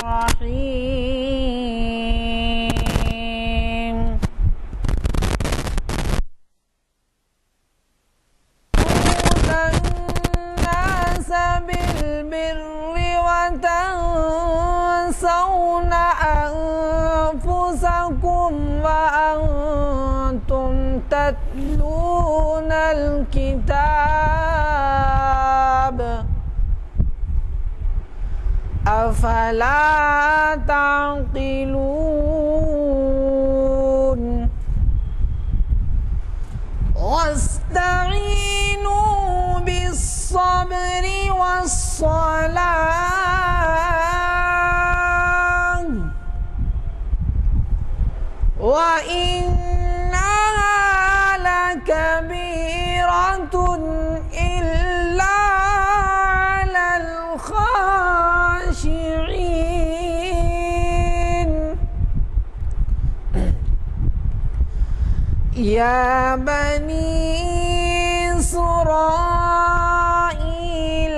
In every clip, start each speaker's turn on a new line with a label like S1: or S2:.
S1: الرحيم الناس بالبر وتنسون أنفسكم وأنتم تتلون الكتاب أفلا تعقلون واستعينوا بالصبر والصلاة وإنها لكبيرة إلا على الخاشعين يا بني إسرائيل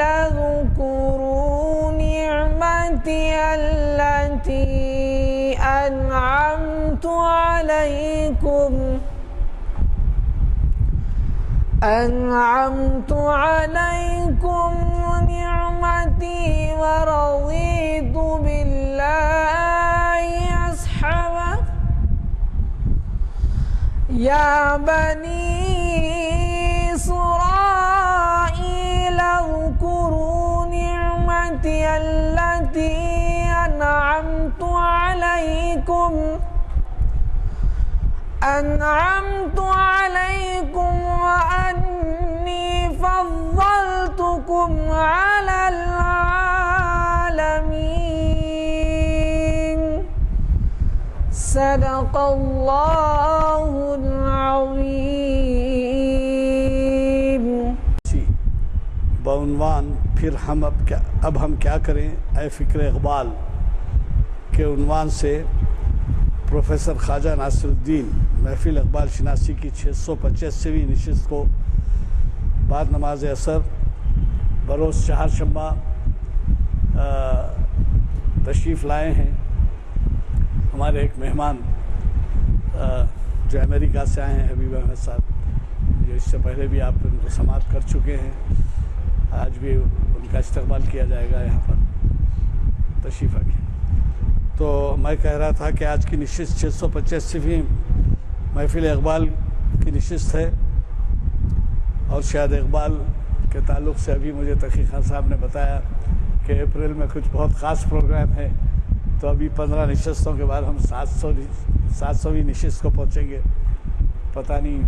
S1: اذكروا نعمتي التي أنعمت عليكم نعمتي ورضيت بالله أصحابا يا بني إسرائيل اذكروا نعمتي التي أنعمت عليكم وأني فضلتكم على العالمين صدق الله العظيم.
S2: بعنوان پھر اب ہم کیا کریں اے فکر اقبال کے عنوان سے پروفیسر خواجہ ناصر الدین محفل اقبال شناسی کی 685ویں نشست کو بعد نماز عصر بروز چہارشنبہ تشریف لائے ہیں. ہمارے ایک مہمان جو امریکہ سے آئے ہیں حبیب احمد صاحب، جو اس سے پہلے بھی آپ ان کو سماعت کر چکے ہیں، آج بھی ان کا استقبال کیا جائے گا یہاں پر تشریف رکھیں. تو میں کہہ رہا تھا کہ آج کی نشست 685ویں محفل اقبال کی نشست ہے، اور شاید اقبال کے تعلق سے ابھی مجھے تقی خان صاحب نے بتایا کہ اپریل میں کچھ بہت خاص پروگرام ہے، تو ابھی 15 نشستوں کے بعد ہم 700ویں نشست کو پہنچیں گے. پتہ نہیں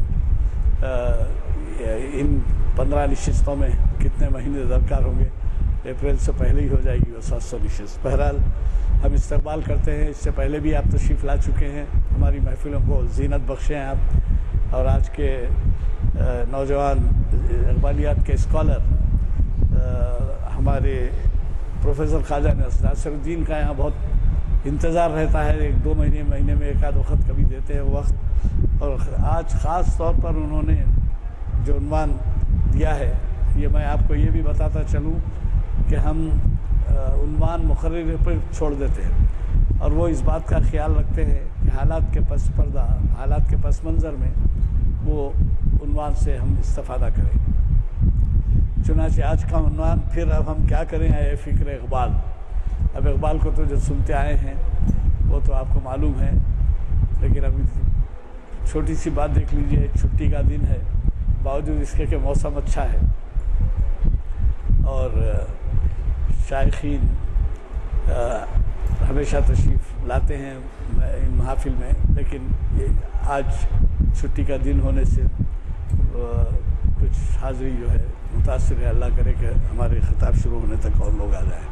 S2: ان 15 نشستوں میں کتنے مہینے درکار ہوں گے، اپریل سے پہلے ہی ہو جائے گی وہ 700 نشست. بہرحال ہم استقبال کرتے ہیں. اس سے پہلے بھی آپ تشریف لا چکے ہیں، ہماری محفلوں کو زینت بخشے ہیں آپ، اور آج کے نوجوان اقبالیات کے اسکالر ہمارے پروفیسر خواجہ ناصر الدین کا یہاں بہت انتظار رہتا ہے. 1-2 مہینے میں ایک آدھ وقت کبھی دیتے ہیں وقت، اور آج خاص طور پر انہوں نے جو عنوان دیا ہے، یہ میں آپ کو یہ بھی بتاتا چلوں کہ ہم عنوان مقرر پر چھوڑ دیتے ہیں، اور وہ اس بات کا خیال رکھتے ہیں کہ حالات کے پس پردہ، حالات کے پس منظر میں وہ عنوان سے ہم استفادہ کریں. چنانچہ آج کا عنوان پھر اب ہم کیا کریں اے فکر اقبال. اب اقبال کو تو جو سنتے آئے ہیں وہ تو آپ کو معلوم ہے، لیکن ابھی چھوٹی سی بات دیکھ لیجئے. چھٹی کا دن ہے، باوجود اس کے کہ موسم اچھا ہے اور شائقین ہمیشہ تشریف لاتے ہیں ان محافل میں، لیکن یہ آج چھٹی کا دن ہونے سے کچھ حاضری جو ہے متاثر ہے. اللہ کرے کہ ہمارے خطاب شروع ہونے تک اور لوگ آ جائیں.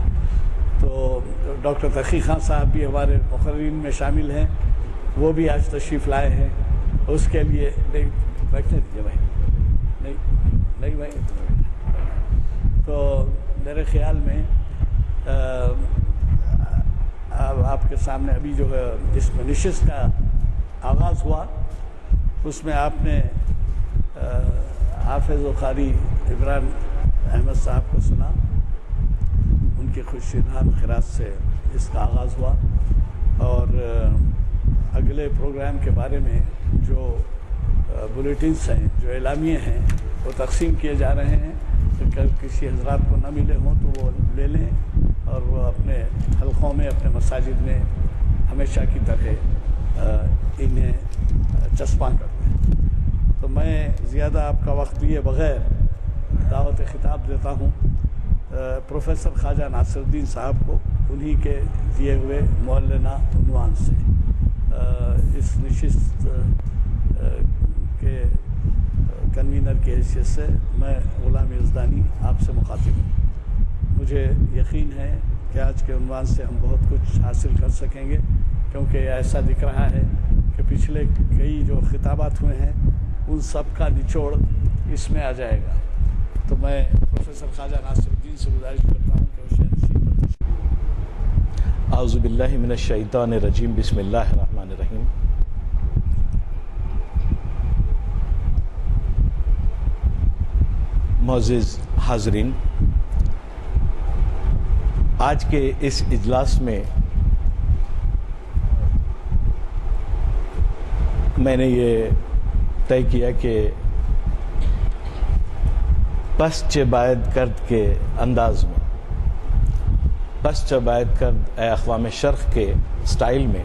S2: تو ڈاکٹر تقی خان صاحب بھی ہمارے مقررین میں شامل ہیں، وہ بھی آج تشریف لائے ہیں. اس کے لیے نہیں بیٹھنے دیجیے بھائی، نہیں بھائی. تو میرے خیال میں آپ کے سامنے ابھی جو ہے جس میں نشست کا آغاز ہوا، اس میں آپ نے حافظ و قاری عمران احمد صاحب کو سنا. ان کی خوش نام خراج سے اس کا آغاز ہوا، اور اگلے پروگرام کے بارے میں جو بلیٹنس ہیں، جو اعلامیے ہیں، وہ تقسیم کیے جا رہے ہیں۔ اگر کسی حضرات کو نہ ملے ہوں تو وہ لے لیں اور وہ اپنے حلقوں میں، اپنے مساجد میں ہمیشہ کی طرح انہیں چسپاں کر دیں۔ تو میں زیادہ آپ کا وقت لیے بغیر دعوت خطاب دیتا ہوں پروفیسر خواجہ ناصر الدین صاحب کو، انہی کے دیے ہوئے معلنہ عنوان سے۔ اس نشست کے کنوینر کی حیثیت سے میں غلام یزدانی آپ سے مخاطب ہوں۔ مجھے یقین ہے کہ آج کے عنوان سے ہم بہت کچھ حاصل کر سکیں گے، کیونکہ ایسا دکھ رہا ہے کہ پچھلے کئی جو خطابات ہوئے ہیں ان سب کا نچوڑ اس میں آ جائے گا۔ تو میں پروفیسر خواجہ ناصر الدین سے گزارش کرتا ہوں کہ وہ شہنشین پر۔
S3: اعوذ باللہ من الشیطان الرجیم، بسم اللہ الرحمن الرحیم۔ معزز حاضرین، آج کے اس اجلاس میں میں نے یہ طے کیا کہ پس باید کرد کے انداز میں، پس باید کرد اے اقوام شرق کے سٹائل میں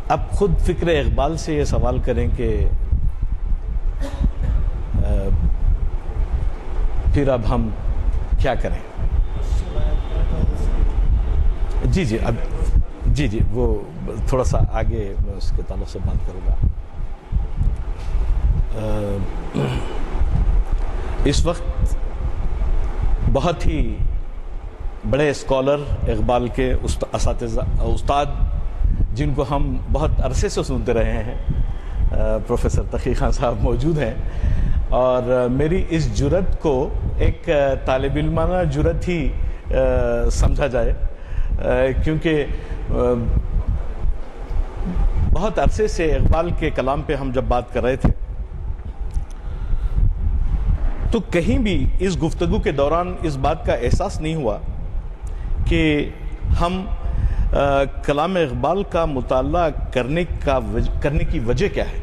S3: اب خود فکر اقبال سے یہ سوال کریں کہ پھر اب ہم کیا کریں۔ جی اب جی وہ تھوڑا سا آگے میں اس کے تعلق سے بات کروں گا۔ اس وقت بہت ہی بڑے اسکالر اقبال کے اساتذہ استاد، جن کو ہم بہت عرصے سے سنتے رہے ہیں، پروفیسر تقی خان صاحب موجود ہیں، اور میری اس جرت کو ایک طالب علمانہ جرت ہی سمجھا جائے، کیونکہ بہت عرصے سے اقبال کے کلام پہ ہم جب بات کر رہے تھے تو کہیں بھی اس گفتگو کے دوران اس بات کا احساس نہیں ہوا کہ ہم کلام اقبال کا مطالعہ کرنے کی وجہ کیا ہے،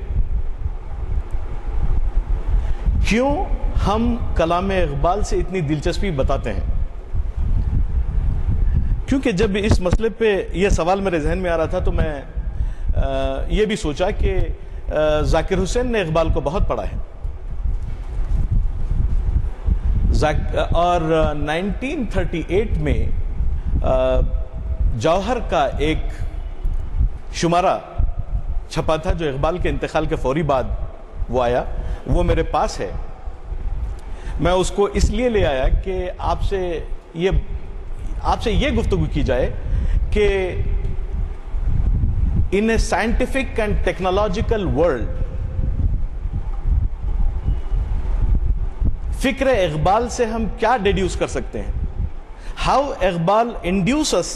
S3: کیوں ہم کلام اقبال سے اتنی دلچسپی بتاتے ہیں۔ کیونکہ جب اس مسئلے پہ یہ سوال میرے ذہن میں آ رہا تھا تو میں یہ بھی سوچا کہ ذاکر حسین نے اقبال کو بہت پڑھا ہے، اور 1938 میں جوہر کا ایک شمارہ چھپا تھا جو اقبال کے انتقال کے فوری بعد وہ آیا، وہ میرے پاس ہے۔ میں اس کو اس لیے لے آیا کہ آپ سے یہ گفتگو کی جائے کہ in a scientific and technological world فکر اقبال سے ہم کیا ڈیڈیوس کر سکتے ہیں، how Iqbal induce us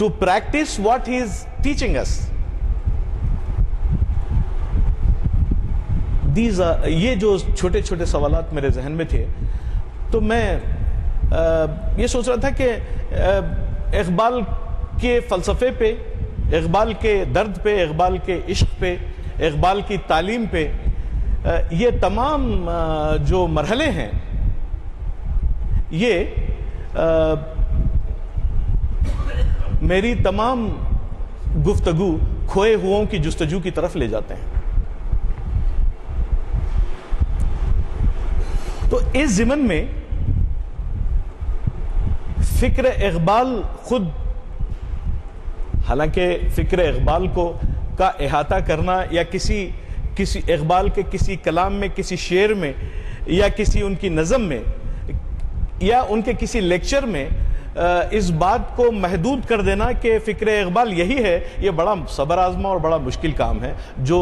S3: to practice what he is teaching us. یہ جو چھوٹے چھوٹے سوالات میرے ذہن میں تھے تو میں یہ سوچ رہا تھا کہ اقبال کے فلسفے پہ، اقبال کے درد پہ، اقبال کے عشق پہ، اقبال کی تعلیم پہ، یہ تمام جو مرحلے ہیں یہ میری تمام گفتگو کھوئے ہوں کی جستجو کی طرف لے جاتے ہیں۔ تو اس ضمن میں فکر اقبال خود، حالانکہ فکر اقبال کا احاطہ کرنا یا کسی اقبال کے کسی کلام میں، کسی شعر میں، یا کسی ان کی نظم میں، یا ان کے کسی لیکچر میں اس بات کو محدود کر دینا کہ فکر اقبال یہی ہے، یہ بڑا صبر آزما اور بڑا مشکل کام ہے، جو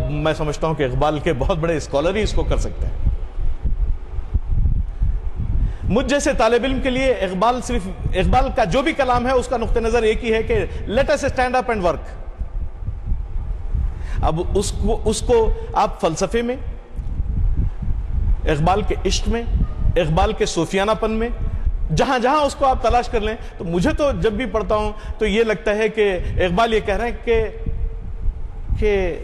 S3: میں سمجھتا ہوں کہ اقبال کے بہت بڑے اسکالر ہی اس کو کر سکتے ہیں۔ مجھ جیسے طالب علم کے لیے اقبال کا جو بھی کلام ہے اس کا نقطہ نظر ایک ہی ہے کہ let us stand up and work. اب اس کو آپ فلسفے میں، اقبال کے عشق میں، اقبال کے صوفیانہ پن میں، جہاں جہاں اس کو آپ تلاش کر لیں، تو مجھے تو جب بھی پڑھتا ہوں تو یہ لگتا ہے کہ اقبال یہ کہہ رہے ہیں کہ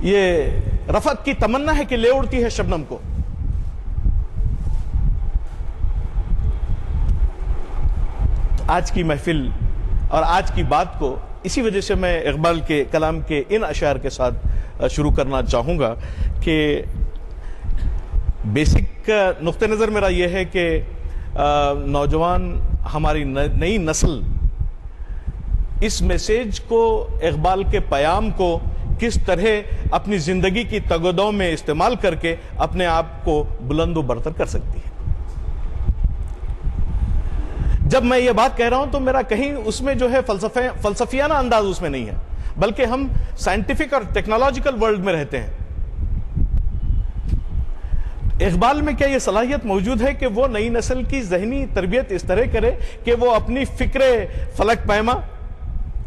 S3: یہ رفعت کی تمنا ہے کہ لے اڑتی ہے شبنم کو. آج کی محفل اور آج کی بات کو اسی وجہ سے میں اقبال کے کلام کے ان اشعار کے ساتھ شروع کرنا چاہوں گا کہ بیسک نقطہ نظر میرا یہ ہے کہ نوجوان ہماری نئی نسل اس میسیج کو، اقبال کے پیام کو کس طرح اپنی زندگی کی تگ و دو میں استعمال کر کے اپنے آپ کو بلند و برتر کر سکتی ہے. جب میں یہ بات کہہ رہا ہوں تو میرا کہیں اس میں جو ہے فلسفیانہ انداز اس میں نہیں ہے، بلکہ ہم سائنٹیفک اور ٹیکنالوجیکل ورلڈ میں رہتے ہیں. اقبال میں کیا یہ صلاحیت موجود ہے کہ وہ نئی نسل کی ذہنی تربیت اس طرح کرے کہ وہ اپنی فکر فلک پیما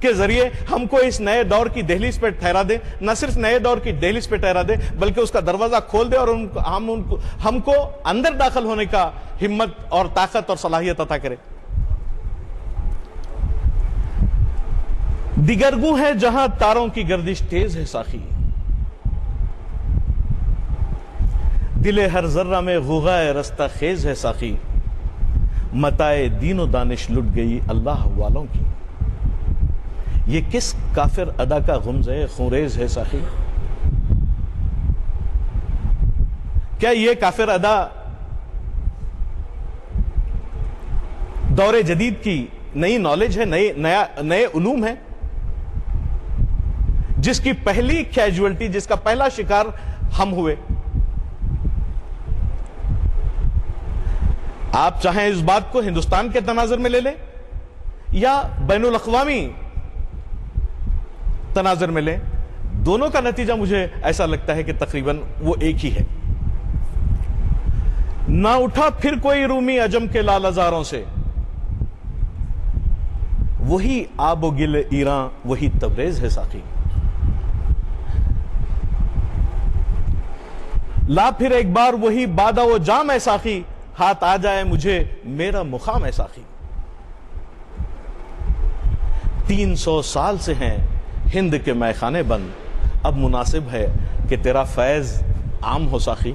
S3: کے ذریعے ہم کو اس نئے دور کی دہلیز پہ ٹھہرا دے، نہ صرف نئے دور کی دہلیز پہ ٹھہرا دے بلکہ اس کا دروازہ کھول دے اور ہم کو اندر داخل ہونے کا ہمت اور طاقت اور صلاحیت عطا کرے. دیگرگو ہے جہاں تاروں کی گردش تیز ہے ساخی، دل ہر ذرہ میں غوغائے رستہ خیز ہے ساخی، متائے دین و دانش لٹ گئی اللہ والوں کی، یہ کس کافر ادا کا غمزہ خونریز ہے ساخی. کیا یہ کافر ادا دور جدید کی نئی نالج ہے، نئے علوم ہے، جس کی پہلی کیجوالٹی، جس کا پہلا شکار ہم ہوئے؟ آپ چاہیں اس بات کو ہندوستان کے تناظر میں لے لیں یا بین الاقوامی تناظر میں لیں، دونوں کا نتیجہ مجھے ایسا لگتا ہے کہ تقریباً وہ ایک ہی ہے. نہ اٹھا پھر کوئی رومی عجم کے لال ہزاروں سے، وہی آب و گل ایران وہی تبریز ہے ساقی. لا پھر ایک بار وہی بادہ و جام ہے ساقی، ہاتھ آ جائے مجھے میرا مقام ہے ساقی. 300 سال سے ہیں ہند کے میخانے بند، اب مناسب ہے کہ تیرا فیض عام ہو ساقی.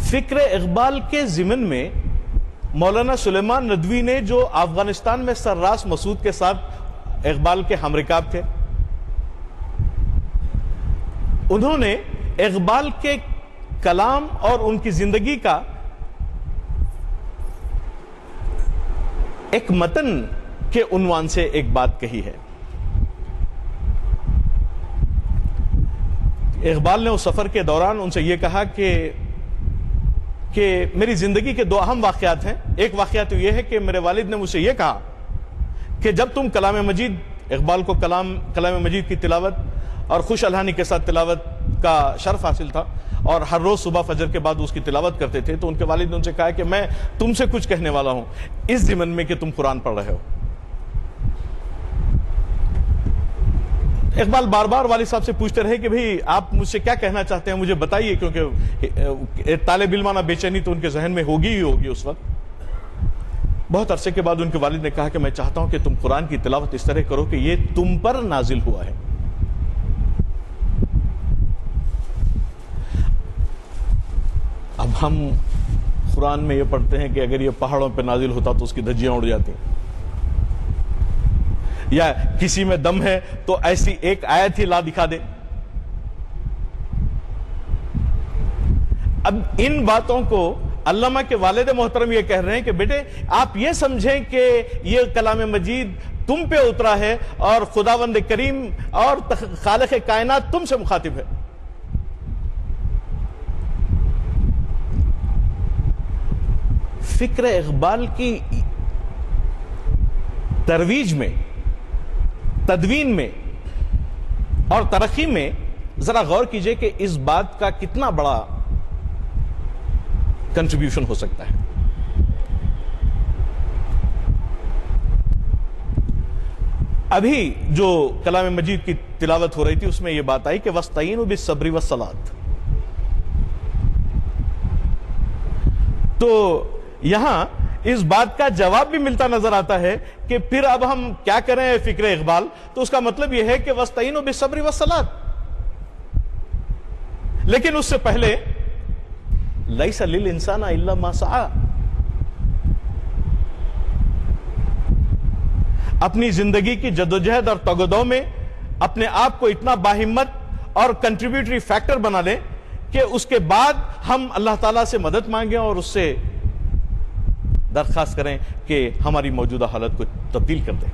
S3: فکر اقبال کے ضمن میں مولانا سلیمان ندوی نے، جو افغانستان میں سرراس مسعود کے ساتھ اقبال کے ہمرکاب تھے، انہوں نے اقبال کے کلام اور ان کی زندگی کا ایک متن کے عنوان سے ایک بات کہی ہے. اقبال نے اس سفر کے دوران ان سے یہ کہا کہ میری زندگی کے 2 اہم واقعات ہیں. ایک واقعہ تو یہ ہے کہ میرے والد نے مجھ سے یہ کہا کہ جب تم کلام مجید، اقبال کو کلام مجید کی تلاوت اور خوش الحانی کے ساتھ تلاوت کا شرف حاصل تھا اور ہر روز صبح فجر کے بعد اس کی تلاوت کرتے تھے، تو ان کے والد نے ان سے کہا کہ میں تم سے کچھ کہنے والا ہوں اس ضمن میں کہ تم قرآن پڑھ رہے ہو. اقبال بار بار والد صاحب سے پوچھتے رہے کہ بھئی آپ مجھ سے کیا کہنا چاہتے ہیں، مجھے بتائیے، کیونکہ طالب علمانہ بے چینی تو ان کے ذہن میں ہوگی ہی ہوگی اس وقت. بہت عرصے کے بعد ان کے والد نے کہا کہ میں چاہتا ہوں کہ تم قرآن کی تلاوت اس طرح کرو کہ یہ تم پر نازل ہوا ہے. اب ہم قرآن میں یہ پڑھتے ہیں کہ اگر یہ پہاڑوں پہ نازل ہوتا تو اس کی دھجیاں اڑ جاتی، یا کسی میں دم ہے تو ایسی ایک آیت ہی لا دکھا دے. اب ان باتوں کو علامہ کے والد محترم یہ کہہ رہے ہیں کہ بیٹے آپ یہ سمجھیں کہ یہ کلام مجید تم پہ اترا ہے اور خداوند کریم اور خالق کائنات تم سے مخاطب ہے. فکر اقبال کی ترویج میں، تدوین میں اور ترقی میں ذرا غور کیجئے کہ اس بات کا کتنا بڑا کنٹریبیوشن ہو سکتا ہے. ابھی جو کلام مجید کی تلاوت ہو رہی تھی اس میں یہ بات آئی کہ وَاسْتَعِینُوا بِالصَّبْرِ وَالصَّلَاةِ. تو یہاں اس بات کا جواب بھی ملتا نظر آتا ہے کہ پھر اب ہم کیا کریں فکر اقبال. تو اس کا مطلب یہ ہے کہ وَاسْتَعِینُوا بِالصَّبْرِ وَالصَّلَاةِ. لیکن اس سے پہلے لَيْسَ لِلْإِنسَانَ إِلَّا مَا سَعَى. اپنی زندگی کی جدوجہد اور تگودو میں اپنے آپ کو اتنا باہمت اور کنٹریبیوٹری فیکٹر بنا لیں کہ اس کے بعد ہم اللہ تعالیٰ سے مدد مانگیں اور اس سے درخواست کریں کہ ہماری موجودہ حالت کو تبدیل کر دیں.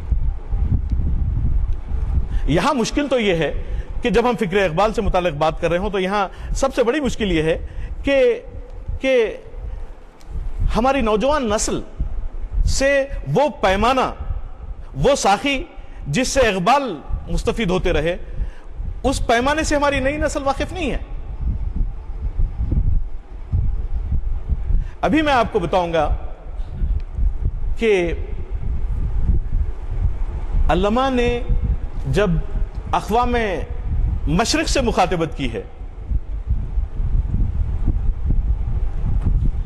S3: یہاں مشکل تو یہ ہے کہ جب ہم فکر اقبال سے متعلق بات کر رہے ہوں تو یہاں سب سے بڑی مشکل یہ ہے کہ ہماری نوجوان نسل سے وہ پیمانہ، وہ ساخی جس سے اقبال مستفید ہوتے رہے، اس پیمانے سے ہماری نئی نسل واقف نہیں ہے. ابھی میں آپ کو بتاؤں گا کہ علامہ نے جب اقوام مشرق سے مخاطبت کی ہے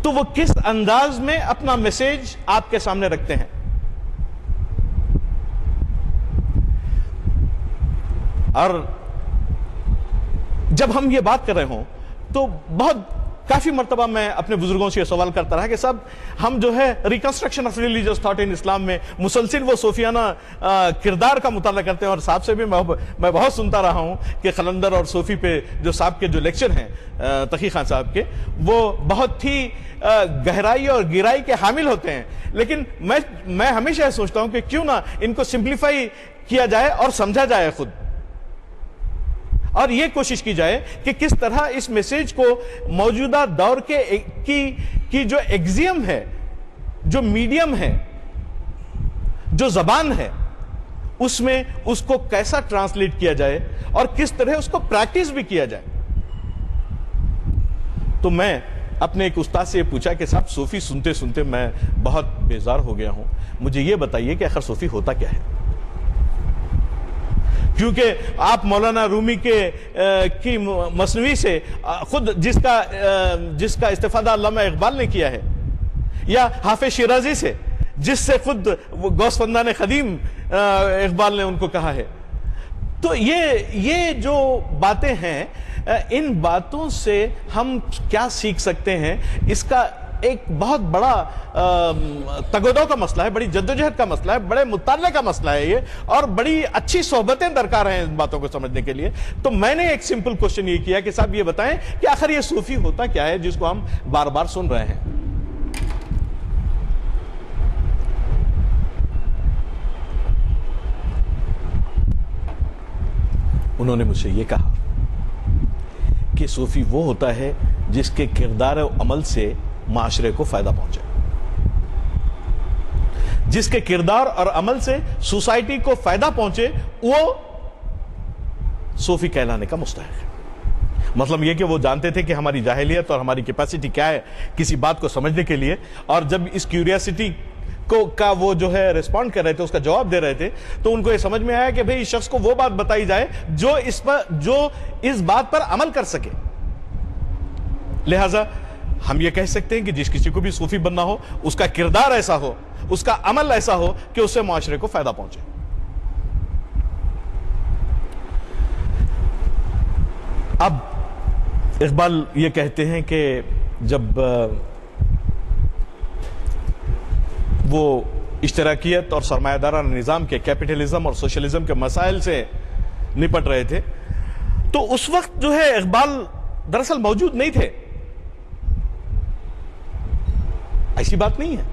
S3: تو وہ کس انداز میں اپنا میسج آپ کے سامنے رکھتے ہیں. اور جب ہم یہ بات کر رہے ہوں تو کافی مرتبہ میں اپنے بزرگوں سے یہ سوال کرتا رہا کہ صاحب ہم جو ہے reconstruction of religious thought in Islam میں مسلسل وہ صوفیانہ کردار کا مطالعہ کرتے ہیں. اور صاحب سے بھی میں بہت سنتا رہا ہوں کہ قلندر اور صوفی پہ جو صاحب کے جو لیکچر ہیں تقی خان صاحب کے، وہ بہت ہی گہرائی اور گہرائی کے حامل ہوتے ہیں. لیکن میں ہمیشہ یہ سوچتا ہوں کہ کیوں نہ ان کو سمپلیفائی کیا جائے اور سمجھا جائے خود، اور یہ کوشش کی جائے کہ کس طرح اس میسیج کو موجودہ دور کی جو ایگزیم ہے، جو میڈیم ہے، جو زبان ہے، اس میں اس کو کیسا ٹرانسلیٹ کیا جائے اور کس طرح اس کو پریکٹس بھی کیا جائے. تو میں اپنے ایک استاد سے یہ پوچھا کہ صاحب صوفی سنتے سنتے میں بہت بیزار ہو گیا ہوں، مجھے یہ بتائیے کہ آخر صوفی ہوتا کیا ہے. کیونکہ آپ مولانا رومی کی مثنوی سے خود جس کا استفادہ علامہ اقبال نے کیا ہے، یا حافظ شیرازی سے جس سے خود غوث فندان قدیم اقبال نے ان کو کہا ہے، تو یہ جو باتیں ہیں، ان باتوں سے ہم کیا سیکھ سکتے ہیں، اس کا ایک بہت بڑا تگودو کا مسئلہ ہے، بڑی جدوجہد کا مسئلہ ہے، بڑے مطالعے کا مسئلہ ہے یہ، اور بڑی اچھی صحبتیں درکار ہیں ان باتوں کو سمجھنے کے لیے. تو میں نے ایک سمپل کوشچن یہ کیا کہ صاحب یہ بتائیں کہ آخر یہ صوفی ہوتا کیا ہے جس کو ہم بار بار سن رہے ہیں. انہوں نے مجھ سے یہ کہا کہ صوفی وہ ہوتا ہے جس کے کردار و عمل سے معاشرے کو فائدہ پہنچے، جس کے کردار اور عمل سے سوسائٹی کو فائدہ پہنچے، وہ صوفی کہلانے کا مستحق ہے. مطلب یہ کہ وہ جانتے تھے کہ ہماری جاہلیت اور ہماری کیپیسٹی کیا ہے کسی بات کو سمجھنے کے لیے، اور جب اس کیوریاسٹی کا وہ جو ہے ریسپونڈ کر رہے تھے، اس کا جواب دے رہے تھے، تو ان کو یہ سمجھ میں آیا کہ بھئی اس شخص کو وہ بات بتائی جائے جو اس بات پر عمل کر سکے. لہٰذا ہم یہ کہہ سکتے ہیں کہ جس کسی کو بھی صوفی بننا ہو، اس کا کردار ایسا ہو، اس کا عمل ایسا ہو کہ اس سے معاشرے کو فائدہ پہنچے. اب اقبال یہ کہتے ہیں کہ جب وہ اشتراکیت اور سرمایہ دارانہ نظام کے، کیپٹلزم اور سوشلزم کے مسائل سے نپٹ رہے تھے، تو اس وقت جو ہے اقبال دراصل موجود نہیں تھے. ایسی بات نہیں ہے،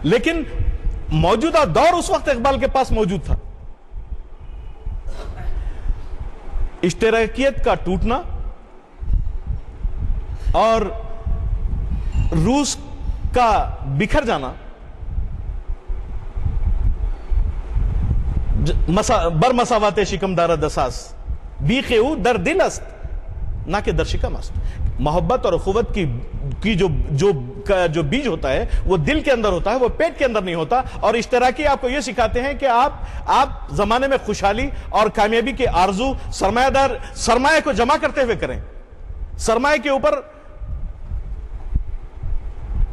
S3: لیکن موجودہ دور اس وقت اقبال کے پاس موجود تھا. اشتراکیت کا ٹوٹنا اور روس کا بکھر جانا بر مساوات شکم دارد اساس بیخ او در دل است نہ کہ در شکم است. محبت اور اخوت کی جو بیج ہوتا ہے وہ دل کے اندر ہوتا ہے, وہ پیٹ کے اندر نہیں ہوتا. اور اشتراکی آپ کو یہ سکھاتے ہیں کہ آپ زمانے میں خوشحالی اور کامیابی کی آرزو سرمایہ کو جمع کرتے ہوئے کریں, سرمایہ کے اوپر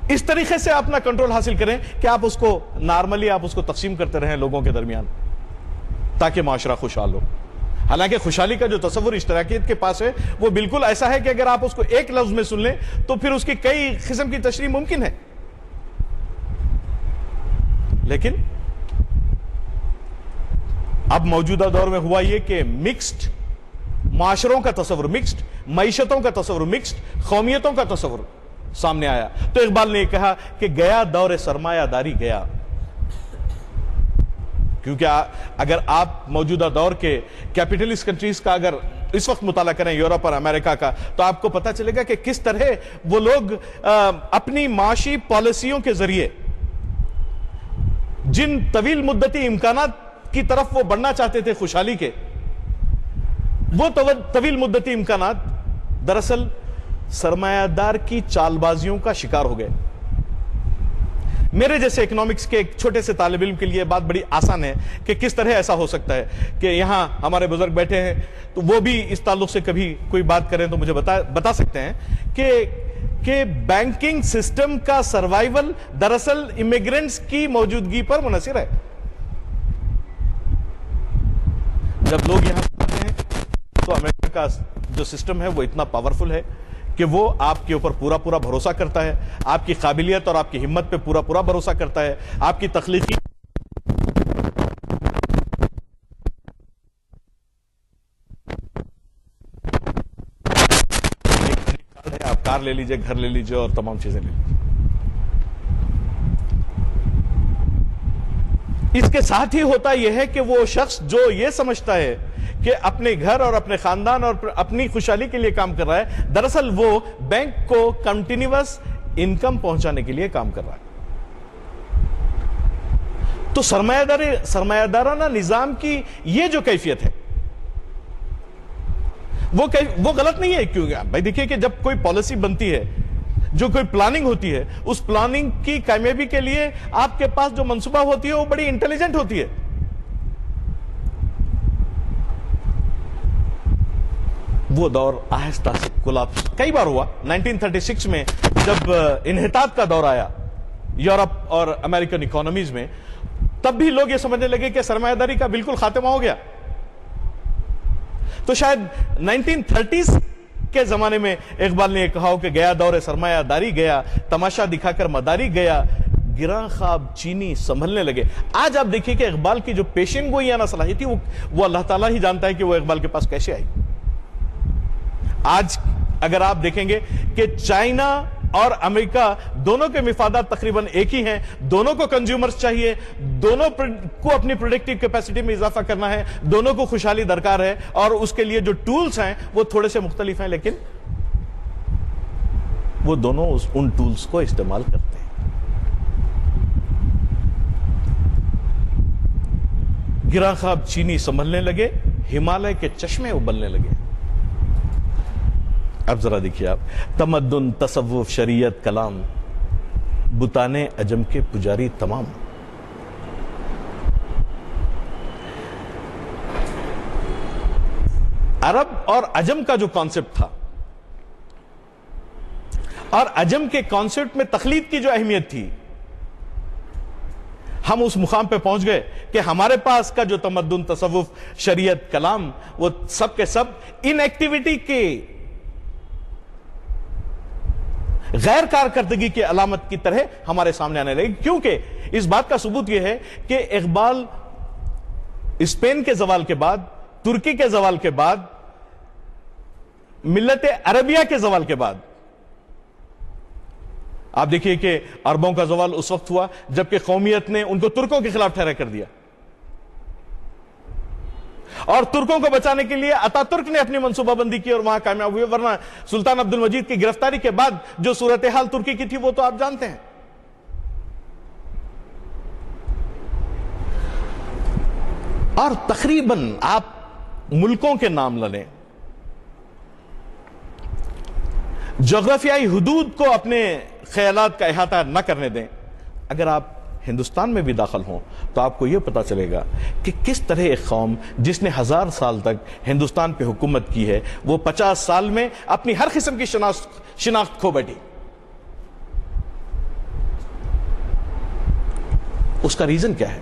S3: اس طریقے سے اپنا کنٹرول حاصل کریں کہ آپ اس کو نارملی آپ اس کو تقسیم کرتے رہیں لوگوں کے درمیان تاکہ معاشرہ خوشحال ہو. حالانکہ خوشحالی کا جو تصور اشتراکیت کے پاس ہے وہ بالکل ایسا ہے کہ اگر آپ اس کو ایک لفظ میں سن لیں تو پھر اس کی کئی قسم کی تشریح ممکن ہے. لیکن اب موجودہ دور میں ہوا یہ کہ مکسڈ معاشروں کا تصور, مکسڈ معیشتوں کا تصور, مکسڈ قومیتوں کا تصور سامنے آیا. تو اقبال نے کہا کہ گیا دور سرمایہ داری گیا, کیونکہ اگر آپ موجودہ دور کے کیپٹلسٹ کنٹریز کا اگر اس وقت مطالعہ کریں, یورپ اور امریکہ کا, تو آپ کو پتہ چلے گا کہ کس طرح وہ لوگ اپنی معاشی پالیسیوں کے ذریعے جن طویل مدتی امکانات کی طرف وہ بڑھنا چاہتے تھے خوشحالی کے, وہ طویل مدتی امکانات دراصل سرمایہ دار کی چال بازیوں کا شکار ہو گئے. میرے جیسے اکنامکس کے ایک چھوٹے سے طالب علم کے لیے بات بڑی آسان ہے کہ کس طرح ایسا ہو سکتا ہے کہ یہاں ہمارے بزرگ بیٹھے ہیں تو وہ بھی اس تعلق سے کبھی کوئی بات کریں تو مجھے بتا سکتے ہیں کہ بینکنگ سسٹم کا سروائیول دراصل امیگرینٹس کی موجودگی پر منحصر ہے. جب لوگ یہاں آتے ہیں تو امریکہ کا جو سسٹم ہے وہ اتنا پاورفل ہے کہ وہ آپ کے اوپر پورا بھروسہ کرتا ہے, آپ کی قابلیت اور آپ کی ہمت پہ پورا بھروسہ کرتا ہے, آپ کی تخلیقی آپ کار لے لیجئے, گھر لے لیجئے اور تمام چیزیں لے لیجئے. اس کے ساتھ ہی ہوتا یہ ہے کہ وہ شخص جو یہ سمجھتا ہے کہ اپنے گھر اور اپنے خاندان اور اپنی خوشحالی کے لیے کام کر رہا ہے, دراصل وہ بینک کو کنٹینیوس انکم پہنچانے کے لیے کام کر رہا ہے. تو سرمایہ دارانہ نظام کی یہ جو کیفیت ہے وہ غلط نہیں ہے. کیوں بھائی دیکھیے کہ جب کوئی پالیسی بنتی ہے, جو کوئی پلاننگ ہوتی ہے, اس پلاننگ کی کامیابی کے لیے آپ کے پاس جو منصوبہ ہوتی ہے وہ بڑی انٹیلیجنٹ ہوتی ہے. وہ دور آہستہ سے کولاپس کئی بار ہوا. 1936 میں جب انحطاط کا دور آیا یورپ اور امریکن اکانومیز میں, تب بھی لوگ یہ سمجھنے لگے کہ سرمایہ داری کا بالکل خاتمہ ہو گیا. تو شاید 1930s کے زمانے میں اقبال نے یہ کہا ہو کہ گیا دور سرمایہ داری گیا, تماشا دکھا کر مداری گیا, گراں خواب چینی سنبھلنے لگے. آج آپ دیکھیں کہ اقبال کی جو پیشن گوئیانہ صلاحیت تھی وہ اللہ تعالیٰ ہی جانتا ہے کہ وہ اقبال کے پاس کیسے آئی. آج اگر آپ دیکھیں گے کہ چائنا اور امریکہ دونوں کے مفادات تقریباً ایک ہی ہیں, دونوں کو کنزیومرز چاہیے, دونوں کو اپنی پروڈکٹیو کیپیسٹی میں اضافہ کرنا ہے, دونوں کو خوشحالی درکار ہے, اور اس کے لیے جو ٹولز ہیں وہ تھوڑے سے مختلف ہیں, لیکن وہ دونوں ان ٹولز کو استعمال کرتے ہیں. گراں خواب چینی سنبھلنے لگے, ہمالیہ کے چشمے ابلنے لگے. اب ذرا دیکھیے آپ, تمدن تصوف شریعت کلام بتانے عجم کے پجاری تمام. عرب اور عجم کا جو کانسیپٹ تھا اور عجم کے کانسیپٹ میں تقلید کی جو اہمیت تھی, ہم اس مقام پہ پہنچ گئے کہ ہمارے پاس کا جو تمدن تصوف شریعت کلام وہ سب کے سب ان ایکٹیویٹی کے غیر کارکردگی کی علامت کی طرح ہمارے سامنے آنے لگے. کیونکہ اس بات کا ثبوت یہ ہے کہ اقبال اسپین کے زوال کے بعد, ترکی کے زوال کے بعد, ملت عربیہ کے زوال کے بعد, آپ دیکھیے کہ عربوں کا زوال اس وقت ہوا جبکہ قومیت نے ان کو ترکوں کے خلاف ٹھہرا کر دیا, اور ترکوں کو بچانے کے لیے اتا ترک نے اپنی منصوبہ بندی کی اور وہاں کامیاب ہوئے. ورنہ سلطان عبد المجید کی گرفتاری کے بعد جو صورتحال ترکی کی تھی وہ تو آپ جانتے ہیں. اور تقریباً آپ ملکوں کے نام لیں, جغرافیائی حدود کو اپنے خیالات کا احاطہ نہ کرنے دیں. اگر آپ ہندوستان میں بھی داخل ہوں تو آپ کو یہ پتا چلے گا کہ کس طرح ایک قوم جس نے 1000 سال تک ہندوستان پہ حکومت کی ہے وہ 50 سال میں اپنی ہر قسم کی شناخت کھو بیٹھی. اس کا ریزن کیا ہے؟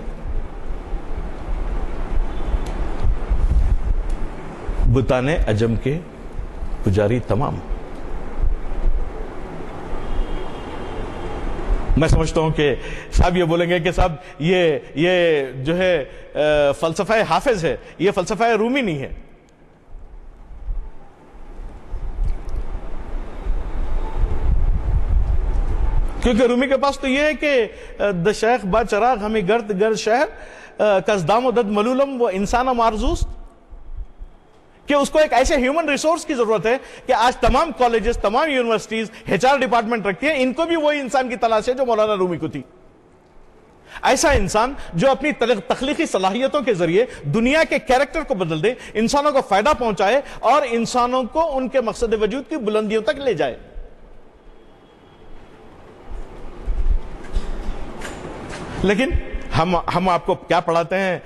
S3: بتان عجم کے پجاری تمام. میں سمجھتا ہوں کہ صاحب یہ بولیں گے کہ صاحب یہ جو ہے فلسفہ حافظ ہے، یہ فلسفہ رومی نہیں ہے. کیونکہ رومی کے پاس تو یہ ہے کہ د شیخ با چراغ ہمیں گرد گرد شہر کزدام و دد ملولم وہ انسان مارزوست، کہ اس کو ایک ایسے ہیومن ریسورس کی ضرورت ہے کہ آج تمام کالجز، تمام یونیورسٹیز HR ڈپارٹمنٹ رکھتی ہیں، ان کو بھی وہی انسان کی تلاش ہے جو مولانا رومی کو تھی. ایسا انسان جو اپنی تخلیقی صلاحیتوں کے ذریعے دنیا کے کیریکٹر کو بدل دے، انسانوں کو فائدہ پہنچائے اور انسانوں کو ان کے مقصد وجود کی بلندیوں تک لے جائے. لیکن ہم آپ کو کیا پڑھاتے ہیں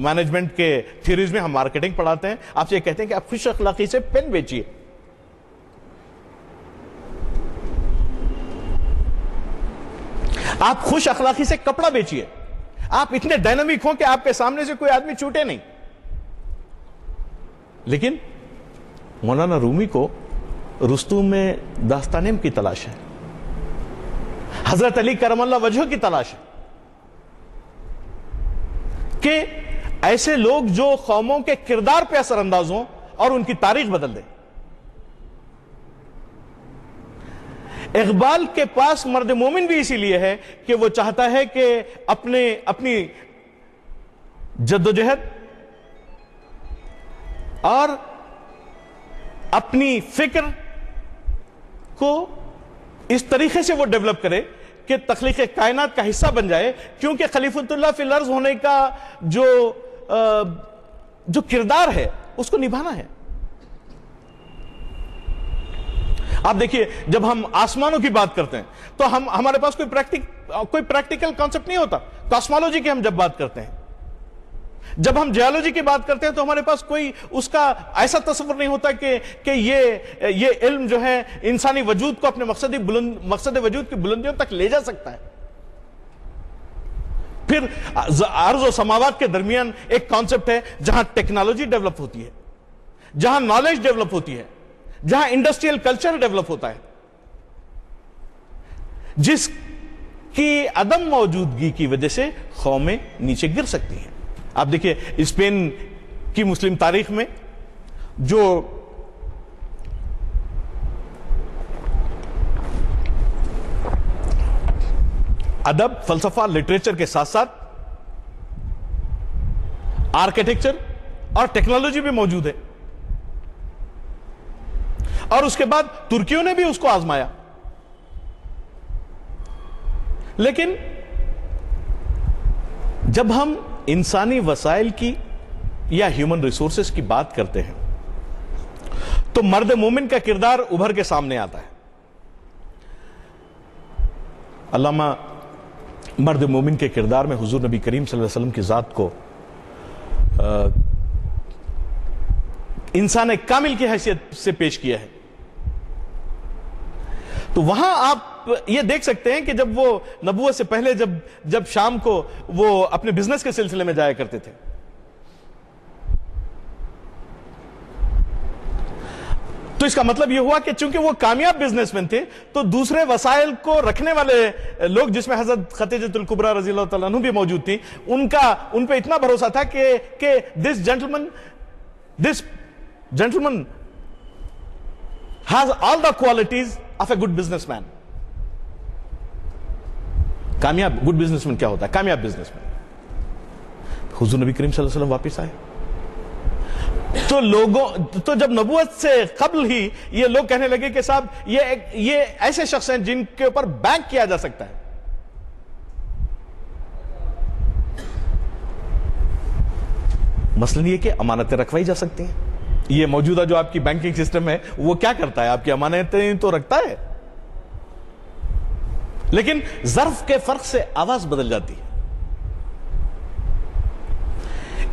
S3: مینجمنٹ کے تھیوریز میں؟ ہم مارکیٹنگ پڑھاتے ہیں. آپ سے یہ کہتے ہیں کہ آپ خوش اخلاقی سے پین بیچیے، آپ خوش اخلاقی سے کپڑا بیچیے، آپ اتنے ڈائنامک ہوں کہ آپ کے سامنے سے کوئی آدمی چھوٹے نہیں. لیکن مولانا رومی کو رستم میں داستانم کی تلاش ہے، حضرت علی کرم اللہ وجہہ کی تلاش ہے، کہ ایسے لوگ جو قوموں کے کردار پہ اثر انداز ہوں اور ان کی تاریخ بدل دیں. اقبال کے پاس مرد مومن بھی اسی لیے ہے کہ وہ چاہتا ہے کہ اپنی جدوجہد اور اپنی فکر کو اس طریقے سے وہ ڈیولپ کرے کہ تخلیق کائنات کا حصہ بن جائے، کیونکہ خلیفۃ اللہ فی الارض ہونے کا جو کردار ہے اس کو نبھانا ہے. آپ دیکھیے جب ہم آسمانوں کی بات کرتے ہیں تو ہمارے پاس کوئی پریکٹیکل کانسیپٹ نہیں ہوتا. کاسمولوجی کی ہم جب بات کرتے ہیں، جب ہم جیولوجی کی بات کرتے ہیں تو ہمارے پاس کوئی اس کا ایسا تصور نہیں ہوتا کہ یہ علم جو ہے انسانی وجود کو اپنے مقصد وجود کی بلندیوں تک لے جا سکتا ہے. پھر ارض و سماوات کے درمیان ایک کانسیپٹ ہے جہاں ٹیکنالوجی ڈیولپ ہوتی ہے، جہاں نالج ڈیولپ ہوتی ہے، جہاں انڈسٹریل کلچر ڈیولپ ہوتا ہے، جس کی عدم موجودگی کی وجہ سے قومیں نیچے گر سکتی ہیں. آپ دیکھیں اسپین کی مسلم تاریخ میں جو ادب، فلسفہ، لٹریچر کے ساتھ ساتھ آرکیٹیکچر اور ٹیکنالوجی بھی موجود ہے، اور اس کے بعد ترکیوں نے بھی اس کو آزمایا. لیکن جب ہم انسانی وسائل کی یا ہیومن ریسورسز کی بات کرتے ہیں تو مرد مومن کا کردار ابھر کے سامنے آتا ہے. علامہ مرد مومن کے کردار میں حضور نبی کریم صلی اللہ علیہ وسلم کی ذات کو انسان کامل کی حیثیت سے پیش کیا ہے. تو وہاں آپ یہ دیکھ سکتے ہیں کہ جب وہ نبوت سے پہلے جب شام کو وہ اپنے بزنس کے سلسلے میں جایا کرتے تھے تو اس کا مطلب یہ ہوا کہ چونکہ وہ کامیاب بزنس مین تھے تو دوسرے وسائل کو رکھنے والے لوگ، جس میں حضرت خدیجہ الکبریٰ رضی اللہ تعالیٰ عنہ بھی موجود تھی، ان پہ اتنا بھروسہ تھا کہ دس جنٹلمن has all the qualities of a good businessman. کامیاب گڈ بزنس مین کیا ہوتا ہے؟ کامیاب بزنس مین. حضور نبی کریم صلی اللہ علیہ وسلم واپس آئے تو جب نبوت سے قبل ہی یہ لوگ کہنے لگے کہ صاحب یہ ایسے شخص ہیں جن کے اوپر بینک کیا جا سکتا ہے. مثلاً یہ کہ امانتیں رکھوائی جا سکتی ہیں. یہ موجودہ جو آپ کی بینکنگ سسٹم ہے وہ کیا کرتا ہے؟ آپ کی امانتیں تو رکھتا ہے، لیکن ظرف کے فرق سے آواز بدل جاتی ہے۔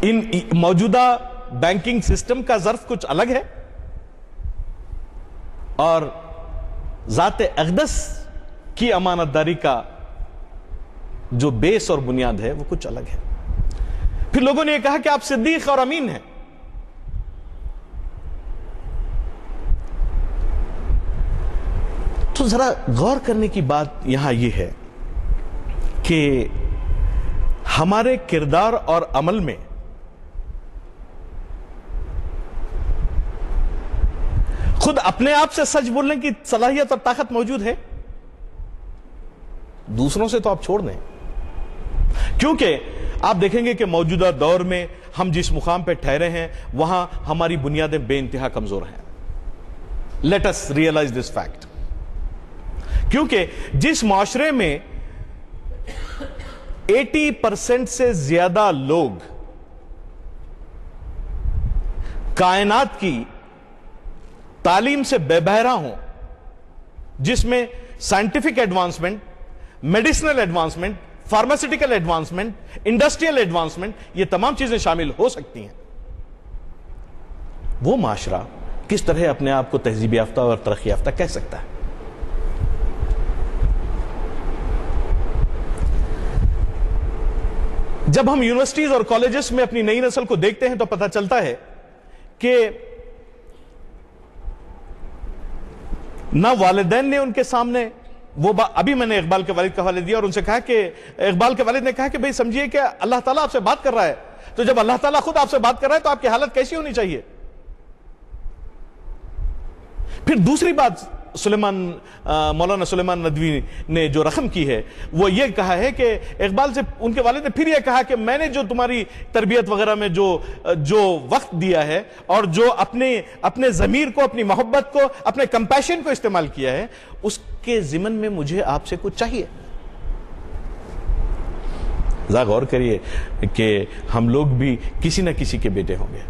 S3: ان موجودہ بینکنگ سسٹم کا ظرف کچھ الگ ہے اور ذات اقدس کی امانت داری کا جو بیس اور بنیاد ہے وہ کچھ الگ ہے۔ پھر لوگوں نے یہ کہا کہ آپ صدیق اور امین ہیں۔ تو ذرا غور کرنے کی بات یہاں یہ ہے کہ ہمارے کردار اور عمل میں خود اپنے آپ سے سچ بولنے کی صلاحیت اور طاقت موجود ہے؟ دوسروں سے تو آپ چھوڑ دیں، کیونکہ آپ دیکھیں گے کہ موجودہ دور میں ہم جس مقام پہ ٹھہرے ہیں وہاں ہماری بنیادیں بے انتہا کمزور ہیں۔ Let us realise this fact, کیونکہ جس معاشرے میں 80% سے زیادہ لوگ کائنات کی تعلیم سے بے بہرا ہوں، جس میں scientific advancement, medicinal advancement, pharmaceutical advancement, industrial advancement, یہ تمام چیزیں شامل ہو سکتی ہیں، وہ معاشرہ کس طرح اپنے آپ کو تہذیب یافتہ اور ترقی یافتہ کہہ سکتا ہے؟ جب ہم یونیورسٹیز اور کالجز میں اپنی نئی نسل کو دیکھتے ہیں تو پتہ چلتا ہے کہ نہ والدین نے ان کے سامنے وہ ابھی میں نے اقبال کے والد کا حوالہ دیا اور ان سے کہا کہ اقبال کے والد نے کہا کہ بھئی سمجھیے کہ اللہ تعالیٰ آپ سے بات کر رہا ہے، تو جب اللہ تعالیٰ خود آپ سے بات کر رہا ہے تو آپ کی حالت کیسی ہونی چاہیے؟ پھر دوسری بات مولانا سلیمان ندوی نے جو رقم کی ہے وہ یہ کہا ہے کہ اقبال سے ان کے والد نے پھر یہ کہا کہ میں نے جو تمہاری تربیت وغیرہ میں جو وقت دیا ہے اور جو اپنے ضمیر کو، اپنی محبت کو، اپنے کمپیشن کو استعمال کیا ہے، اس کے ضمن میں مجھے آپ سے کچھ چاہیے۔ ذرا غور کریے کہ ہم لوگ بھی کسی نہ کسی کے بیٹے ہوں گے۔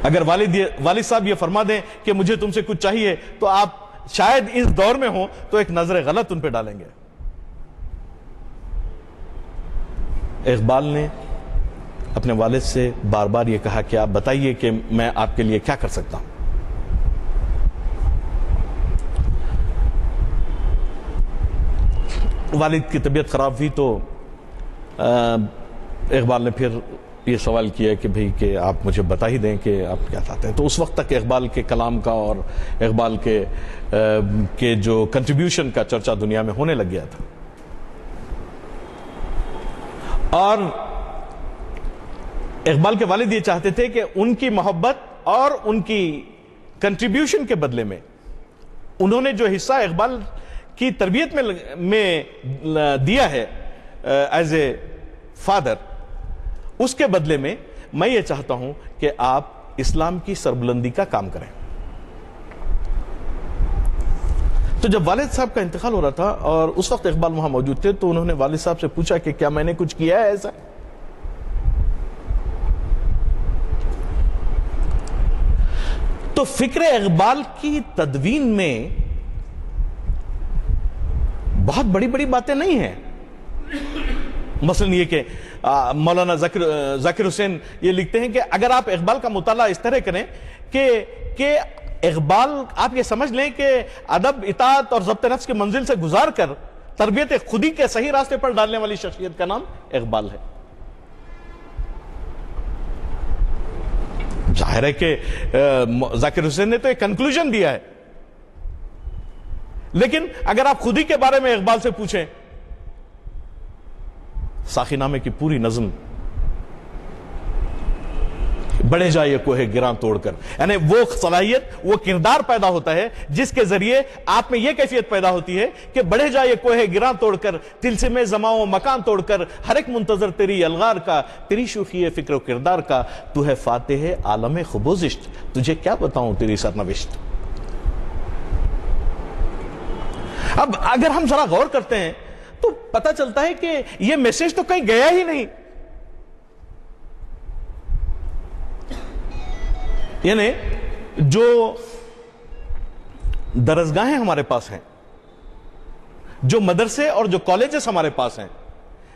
S3: اگر والد صاحب یہ فرما دیں کہ مجھے تم سے کچھ چاہیے تو آپ شاید اس دور میں ہوں تو ایک نظر غلط ان پہ ڈالیں گے۔ اقبال نے اپنے والد سے بار بار یہ کہا کہ آپ بتائیے کہ میں آپ کے لیے کیا کر سکتا ہوں۔ والد کی طبیعت خراب ہوئی تو اقبال نے پھر یہ سوال کیا کہ بھئی کہ آپ مجھے بتا ہی دیں کہ آپ کیا چاہتے ہیں۔ تو اس وقت تک اقبال کے کلام کا اور اقبال کے جو کنٹریبیوشن کا چرچا دنیا میں ہونے لگ گیا تھا، اور اقبال کے والد یہ چاہتے تھے کہ ان کی محبت اور ان کی کنٹریبیوشن کے بدلے میں انہوں نے جو حصہ اقبال کی تربیت میں دیا ہے ایز اے فادر، اس کے بدلے میں میں یہ چاہتا ہوں کہ آپ اسلام کی سربلندی کا کام کریں۔ تو جب والد صاحب کا انتقال ہو رہا تھا اور اس وقت اقبال وہاں موجود تھے تو انہوں نے والد صاحب سے پوچھا کہ کیا میں نے کچھ کیا ہے ایسا؟ تو فکر اقبال کی تدوین میں بہت بڑی بڑی باتیں نہیں ہیں۔ مثلا یہ کہ مولانا ذاکر حسین یہ لکھتے ہیں کہ اگر آپ اقبال کا مطالعہ اس طرح کریں کہ اقبال آپ یہ سمجھ لیں کہ ادب، اطاعت اور ضبط نفس کی منزل سے گزار کر تربیت خودی کے صحیح راستے پر ڈالنے والی شخصیت کا نام اقبال ہے۔ ظاہر ہے کہ ذاکر حسین نے تو ایک کنکلوژن دیا ہے، لیکن اگر آپ خودی کے بارے میں اقبال سے پوچھیں، ساقی نامے کی پوری نظم بڑھے جائے کوہ گراں توڑ کر، یعنی وہ صلاحیت، وہ کردار پیدا ہوتا ہے جس کے ذریعے آپ میں یہ کیفیت پیدا ہوتی ہے کہ بڑھے جائے کوہ گراں توڑ کر، طلسم زماں و مکان توڑ کر، ہر ایک منتظر تیری الغار کا، تیری شوخی فکر و کردار کا، تو ہے فاتح عالم خبوزشت، تجھے کیا بتاؤں تیری سرنوشت۔ اب اگر ہم ذرا غور کرتے ہیں تو پتہ چلتا ہے کہ یہ میسج تو کہیں گیا ہی نہیں۔ یعنی جو درسگاہیں ہمارے پاس ہیں، جو مدرسے اور جو کالجز ہمارے پاس ہیں،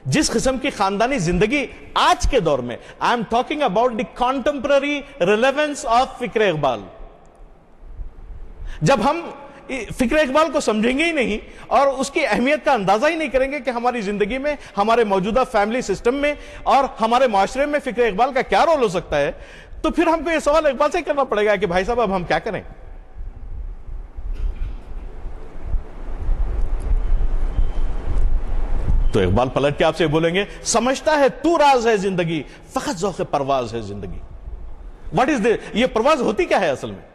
S3: جس قسم کی خاندانی زندگی آج کے دور میں، I am talking about the contemporary relevance of فکر اقبال. جب ہم فکر اقبال کو سمجھیں گے ہی نہیں اور اس کی اہمیت کا اندازہ ہی نہیں کریں گے کہ ہماری زندگی میں، ہمارے موجودہ فیملی سسٹم میں اور ہمارے معاشرے میں فکر اقبال کا کیا رول ہو سکتا ہے، تو پھر ہم کو یہ سوال اقبال سے کرنا پڑے گا کہ بھائی صاحب اب ہم کیا کریں. تو اقبال پلٹ کے آپ سے بولیں گے، سمجھتا ہے تو راز ہے زندگی، فقط ذوق پرواز ہے زندگی. واٹ از یہ پرواز ہوتی کیا ہے اصل میں؟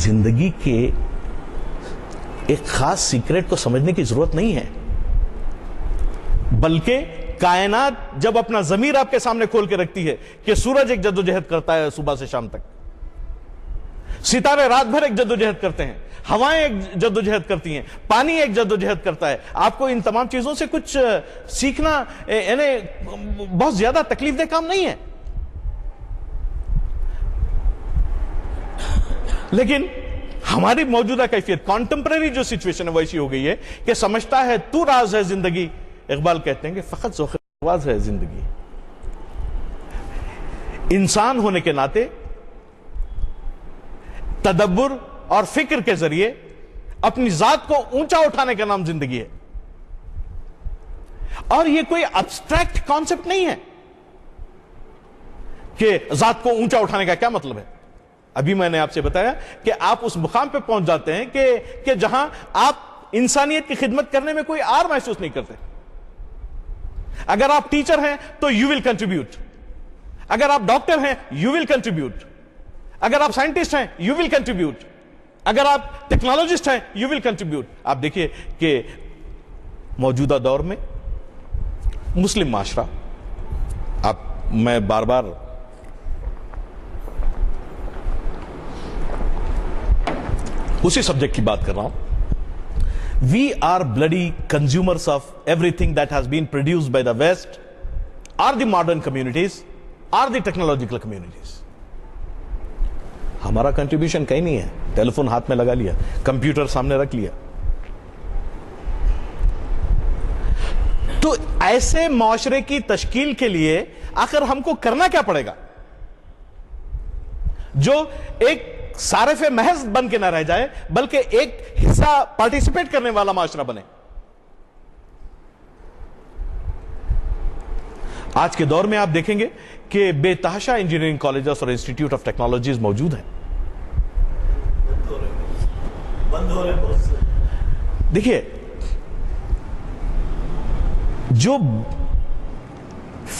S3: زندگی کے ایک خاص سیکریٹ کو سمجھنے کی ضرورت نہیں ہے، بلکہ کائنات جب اپنا ضمیر آپ کے سامنے کھول کے رکھتی ہے کہ سورج ایک جدوجہد کرتا ہے صبح سے شام تک، ستارے رات بھر ایک جدوجہد کرتے ہیں، ہوائیں ایک جدوجہد کرتی ہیں، پانی ایک جدوجہد کرتا ہے، آپ کو ان تمام چیزوں سے کچھ سیکھنا یعنی بہت زیادہ تکلیف دہ کام نہیں ہے. لیکن ہماری موجودہ کیفیت، کانٹمپرری جو سچویشن ہے وہ ایسی ہو گئی ہے کہ سمجھتا ہے تو راز ہے زندگی. اقبال کہتے ہیں کہ فقط ذوق پرواز ہے زندگی. انسان ہونے کے ناطے تدبر اور فکر کے ذریعے اپنی ذات کو اونچا اٹھانے کا نام زندگی ہے. اور یہ کوئی ابسٹریکٹ کانسیپٹ نہیں ہے کہ ذات کو اونچا اٹھانے کا کیا مطلب ہے. ابھی میں نے آپ سے بتایا کہ آپ اس مقام پہ پہنچ جاتے ہیں کہ جہاں آپ انسانیت کی خدمت کرنے میں کوئی آر محسوس نہیں کرتے. اگر آپ ٹیچر ہیں تو یو ول کنٹریبیوٹ، اگر آپ ڈاکٹر ہیں یو ول کنٹریبیوٹ، اگر آپ سائنٹسٹ ہیں یو ول کنٹریبیوٹ، اگر آپ ٹیکنالوجسٹ ہیں یو ول کنٹریبیوٹ. آپ دیکھیے کہ موجودہ دور میں مسلم معاشرہ، میں بار بار اسی سبجیکٹ کی بات کر رہا ہوں. We are bloody consumers of every thing that has been produced by the west or the modern communities or the technological communities. ہمارا کنٹریبیوشن کہیں نہیں ہے. ٹیلی فون ہاتھ میں لگا لیا، کمپیوٹر سامنے رکھ لیا. تو ایسے معاشرے کی تشکیل کے لیے آخر ہم کو کرنا کیا پڑے گا جو ایک صارف محض بن کے نہ رہ جائے بلکہ ایک حصہ پارٹیسپیٹ کرنے والا معاشرہ بنے. آج کے دور میں آپ دیکھیں گے کہ بے تحاشا انجینئرنگ کالجز اور انسٹیٹیوٹ آف ٹیکنالوجیز موجود ہیں. دیکھیے، جو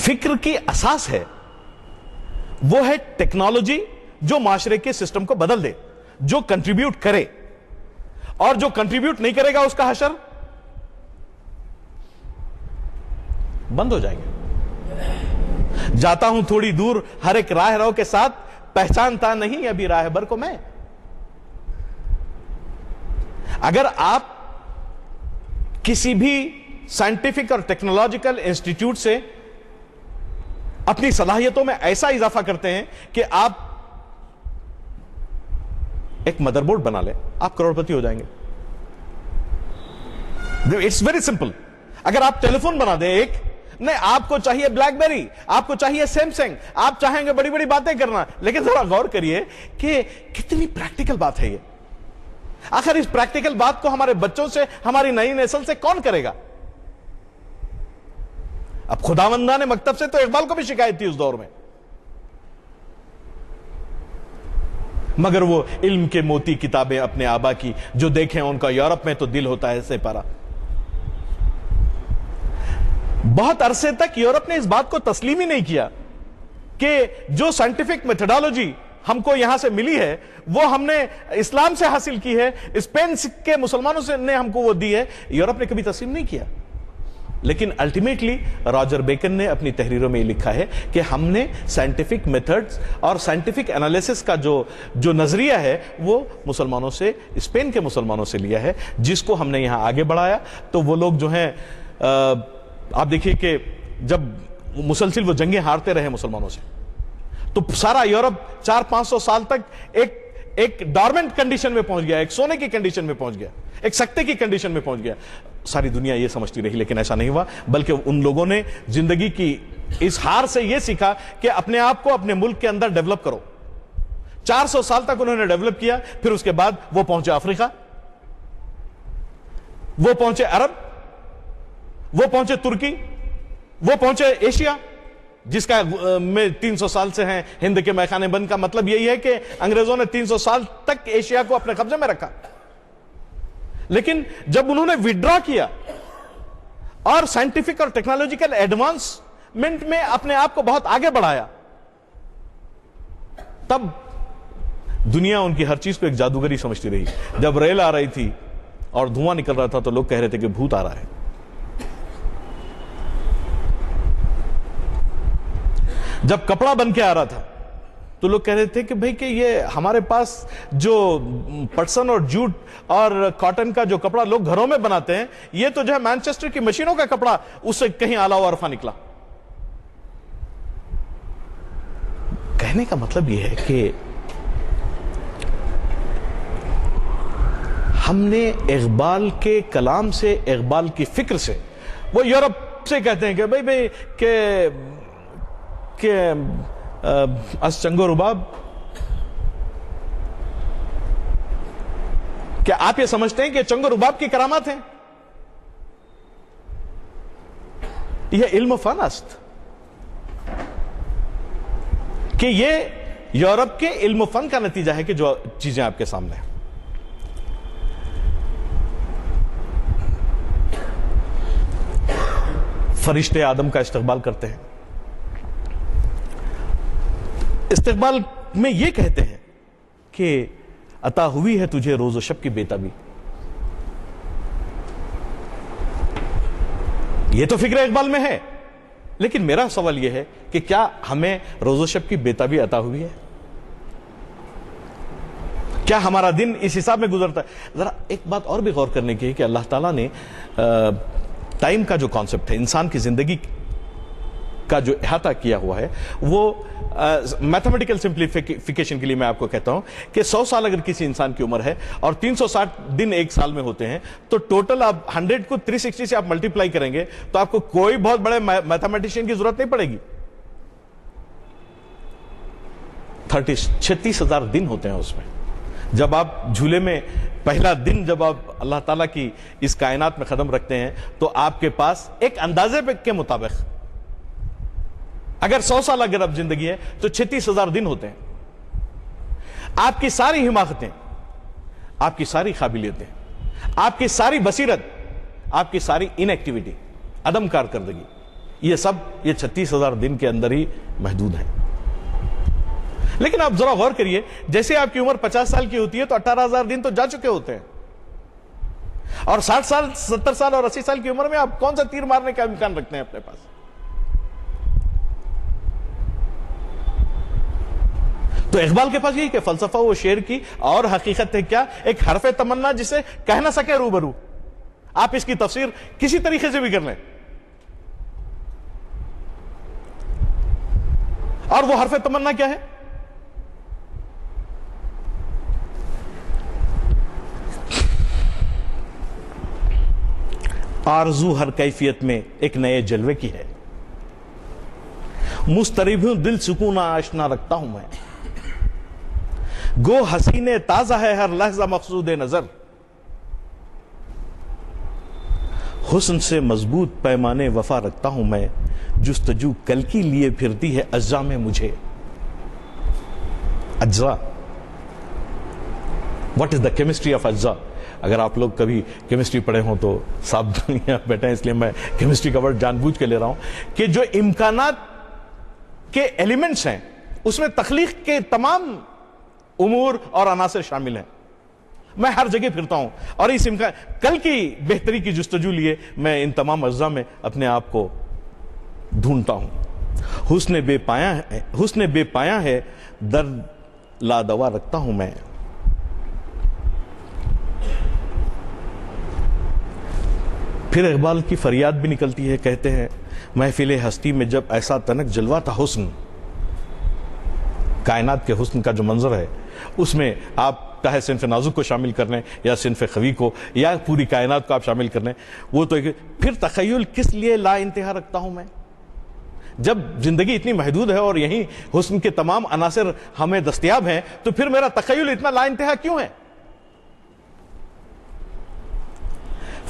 S3: فکر کی اساس ہے وہ ہے ٹیکنالوجی جو معاشرے کے سسٹم کو بدل دے، جو کنٹریبیوٹ کرے، اور جو کنٹریبیوٹ نہیں کرے گا اس کا حشر بند ہو جائے گا. جاتا ہوں تھوڑی دور ہر ایک راہ رو کے ساتھ، پہچانتا نہیں ابھی راہبر کو میں. اگر آپ کسی بھی سائنٹیفک اور ٹیکنالوجیکل انسٹیٹیوٹ سے اپنی صلاحیتوں میں ایسا اضافہ کرتے ہیں کہ آپ ایک مدر بورڈ بنا لیں، آپ کروڑپتی ہو جائیں گے. It's very simple. اگر آپ ٹیلی فون بنا دیں ایک، نہیں، آپ کو چاہیے بلیک بیری، آپ کو چاہیے سیمسنگ، آپ چاہیں گے بڑی بڑی باتیں کرنا، لیکن ذرا غور کریے کہ کتنی پریکٹیکل بات ہے یہ. آخر اس پریکٹیکل بات کو ہمارے بچوں سے، ہماری نئی نسل سے کون کرے گا؟ اب خداوندان مکتب سے تو اقبال کو بھی شکایت تھی اس دور میں، مگر وہ علم کے موتی کتابیں اپنے آبا کی جو دیکھیں ان کا یورپ میں تو دل ہوتا ہے سے پارا. بہت عرصے تک یورپ نے اس بات کو تسلیم ہی نہیں کیا کہ جو سائنٹیفک میتھڈالوجی ہم کو یہاں سے ملی ہے وہ ہم نے اسلام سے حاصل کی ہے، اسپین کے مسلمانوں سے نے ہم کو وہ دی ہے. یورپ نے کبھی تسلیم نہیں کیا. لیکن الٹیمیٹلی راجر بیکن نے اپنی تحریروں میں یہ لکھا ہے کہ ہم نے سائنٹیفک میتھڈز اور سائنٹیفک انالیسس کا جو نظریہ ہے وہ مسلمانوں سے، اسپین کے مسلمانوں سے لیا ہے، جس کو ہم نے یہاں آگے بڑھایا. تو وہ لوگ جو ہیں آپ دیکھیے کہ جب مسلسل وہ جنگیں ہارتے رہے مسلمانوں سے تو سارا یورپ 400-500 سال تک ایک ڈارمنٹ کنڈیشن میں پہنچ گیا, ایک سونے کی کنڈیشن میں پہنچ گیا, ایک سکتے کی کنڈیشن میں پہنچ گیا. ساری دنیا یہ سمجھتی رہی, لیکن ایسا نہیں ہوا, بلکہ ان لوگوں نے زندگی کی اس ہار سے یہ سیکھا کہ اپنے آپ کو اپنے ملک کے اندر ڈیولپ کرو. 400 سال تک انہوں نے ڈیولپ کیا, پھر اس کے بعد وہ پہنچے افریقہ, وہ پہنچے عرب, وہ پہنچے ترکی, وہ پہنچے ایشیا, جس کا میں 300 سال سے ہیں ہند کے میخانے بند. کا مطلب یہی ہے کہ انگریزوں نے 300 سال تک ایشیا کو اپنے قبضے میں رکھا, لیکن جب انہوں نے وڈرا کیا اور سائنٹیفک اور ٹیکنالوجیکل ایڈوانسمنٹ میں اپنے آپ کو بہت آگے بڑھایا, تب دنیا ان کی ہر چیز کو ایک جادوگری سمجھتی رہی. جب ریل آ رہی تھی اور دھواں نکل رہا تھا تو لوگ کہہ رہے تھے کہ بھوت آ رہا ہے. جب کپڑا بن کے آ رہا تھا تو لوگ کہہ رہے تھے کہ بھئی کہ یہ ہمارے پاس جو پٹسن اور جوٹ اور کاٹن کا جو کپڑا لوگ گھروں میں بناتے ہیں, یہ تو جو ہے مانچسٹر کی مشینوں کا کپڑا, اس سے کہیں اعلیٰ و عرفہ نکلا. کہنے کا مطلب یہ ہے کہ ہم نے اقبال کے کلام سے, اقبال کی فکر سے, وہ یورپ سے کہتے ہیں کہ بھئی کہ از چنگ و رباب, کیا آپ یہ سمجھتے ہیں کہ چنگ و رباب کی کرامات ہیں؟ یہ علم و فن است, کہ یہ یورپ کے علم و فن کا نتیجہ ہے کہ جو چیزیں آپ کے سامنے ہیں. فرشتے آدم کا استقبال کرتے ہیں, استقبال میں یہ کہتے ہیں کہ عطا ہوئی ہے تجھے روز و شب کی بیتابی. یہ تو فکر اقبال میں ہے, لیکن میرا سوال یہ ہے کہ کیا ہمیں روز و شب کی بیتابی عطا ہوئی ہے؟ کیا ہمارا دن اس حساب میں گزرتا ہے؟ ذرا ایک بات اور بھی غور کرنے کی ہے کہ اللہ تعالیٰ نے ٹائم کا جو کانسیپٹ ہے, انسان کی زندگی کا جو احاطہ کیا ہوا ہے, وہ میتھمیٹیکل سمپلیفیکیشن کے لیے میں آپ کو کہتا ہوں کہ 100 سال اگر کسی انسان کی عمر ہے اور 360 دن ایک سال میں ہوتے ہیں, تو ٹوٹل آپ 100 کو 360 سے آپ ملٹیپلائی کریں گے تو آپ کو کوئی بہت بڑے میتھمیٹیشین کی ضرورت نہیں پڑے گی. 36,000 دن ہوتے ہیں اس میں. جب آپ جھولے میں پہلا دن جب آپ اللہ تعالیٰ کی اس کائنات میں قدم رکھتے ہیں تو آپ کے پاس ایک اندازے کے مطابق اگر 100 سال اگر اب زندگی ہے تو 36,000 دن ہوتے ہیں. آپ کی ساری حماقتیں, آپ کی ساری قابلیتیں, آپ کی ساری بصیرت, آپ کی ساری ان ایکٹیویٹی, عدم کارکردگی, یہ سب یہ 36,000 دن کے اندر ہی محدود ہیں. لیکن آپ ذرا غور کریے, جیسے آپ کی عمر 50 سال کی ہوتی ہے تو 18,000 دن تو جا چکے ہوتے ہیں, اور 60 سال 70 سال اور 80 سال کی عمر میں آپ کون سا تیر مارنے کا امکان رکھتے ہیں اپنے پاس؟ تو اقبال کے پاس یہی کہ فلسفہ و شعر کی اور حقیقت ہے کیا؟ ایک حرف تمنا جسے کہہ نہ سکے روبرو. آپ اس کی تفسیر کسی طریقے سے بھی کر لیں, اور وہ حرف تمنا کیا ہے؟ آرزو ہر کیفیت میں ایک نئے جلوے کی ہے, مسترب ہوں دل سکون آشنا رکھتا ہوں میں, گو حسین تازہ ہے ہر لحظہ مقصود نظر, حسن سے مضبوط پیمانے وفا رکھتا ہوں میں, جستجو کل کی لیے پھرتی ہے اجزا میں مجھے. اجزا, what is the chemistry of اجزا؟ اگر آپ لوگ کبھی کیمسٹری پڑھے ہوں تو صاحب یہاں بیٹھے ہیں, اس لیے میں کیمسٹری کا ورڈ جان بوجھ کے لے رہا ہوں, کہ جو امکانات کے ایلیمنٹس ہیں اس میں تخلیق کے تمام امور اور عناصر شامل ہیں. میں ہر جگہ پھرتا ہوں اور اس کل کی بہتری کی جستجو لیے میں ان تمام اجزاء میں اپنے آپ کو ڈھونڈتا ہوں. حسن بے پایا ہے درد لا دوا رکھتا ہوں میں, پھر اقبال کی فریاد بھی نکلتی ہے، کہتے ہیں محفل ہستی میں جب ایسا تنک جلوہ تھا حسن، کائنات کے حسن کا جو منظر ہے اس میں آپ چاہے صنف نازک کو شامل کر لیں یا صنف قوی کو یا پوری کائنات کو آپ شامل کر لیں، وہ تو پھر تخیل کس لیے لا انتہا رکھتا ہوں میں؟ جب زندگی اتنی محدود ہے اور یہیں حسن کے تمام عناصر ہمیں دستیاب ہیں تو پھر میرا تخیل اتنا لا انتہا کیوں ہے؟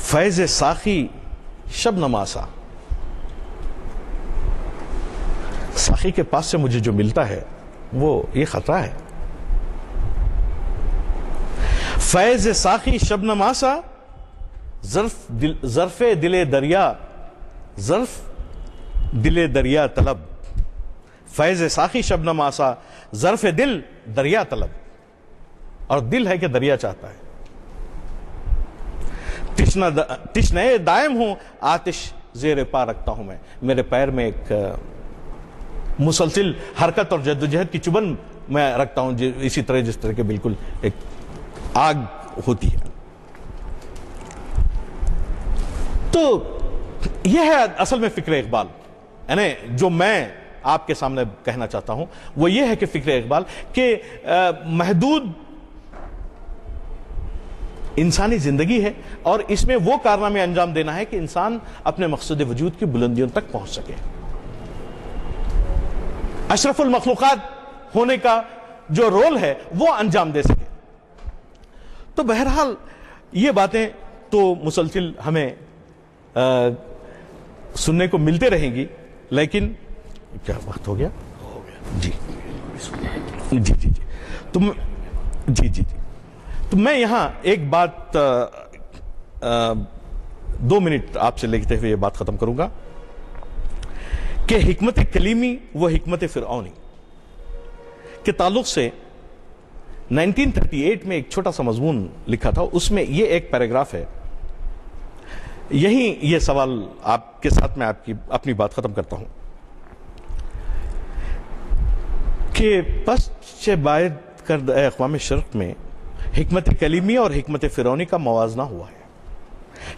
S3: فیض ساقی شبنم آسا، ساقی کے پاس سے مجھے جو ملتا ہے وہ یہ خطرہ ہے. فیض ساقی شبنم آسا، ظرف دل دریا، ظرف دل دریا طلب. فیض ساقی شبنم آسا، ظرف دل دریا طلب. اور دل ہے کہ دریا چاہتا ہے. تشنہ دائم ہوں، آتش زیر پا رکھتا ہوں میں. میرے پیر میں ایک مسلسل حرکت اور جدوجہد کی چبن میں رکھتا ہوں، اسی طرح جس طرح کے بالکل ایک آگ ہوتی ہے. تو یہ ہے اصل میں فکر اقبال. یعنی جو میں آپ کے سامنے کہنا چاہتا ہوں وہ یہ ہے کہ فکر اقبال کہ محدود انسانی زندگی ہے اور اس میں وہ کارنامے انجام دینا ہے کہ انسان اپنے مقصد وجود کی بلندیوں تک پہنچ سکے، اشرف المخلوقات ہونے کا جو رول ہے وہ انجام دے سکے. تو بہرحال یہ باتیں تو مسلسل ہمیں سننے کو ملتے رہیں گی، لیکن کیا وقت ہو گیا؟ جی جی جی جی جی جی تو میں یہاں ایک بات 2 منٹ آپ سے لکھتے ہوئے یہ بات ختم کروں گا کہ حکمت کلیمی و حکمت فرعونی کے تعلق سے 1938 میں ایک چھوٹا سا مضمون لکھا تھا. اس میں یہ ایک پیراگراف ہے. یہیں یہ سوال آپ کے ساتھ میں آپ کی اپنی بات ختم کرتا ہوں کہ پس باید کرد اقوام شرق میں حکمت کلیمی اور حکمت فرعونی کا موازنہ ہوا ہے.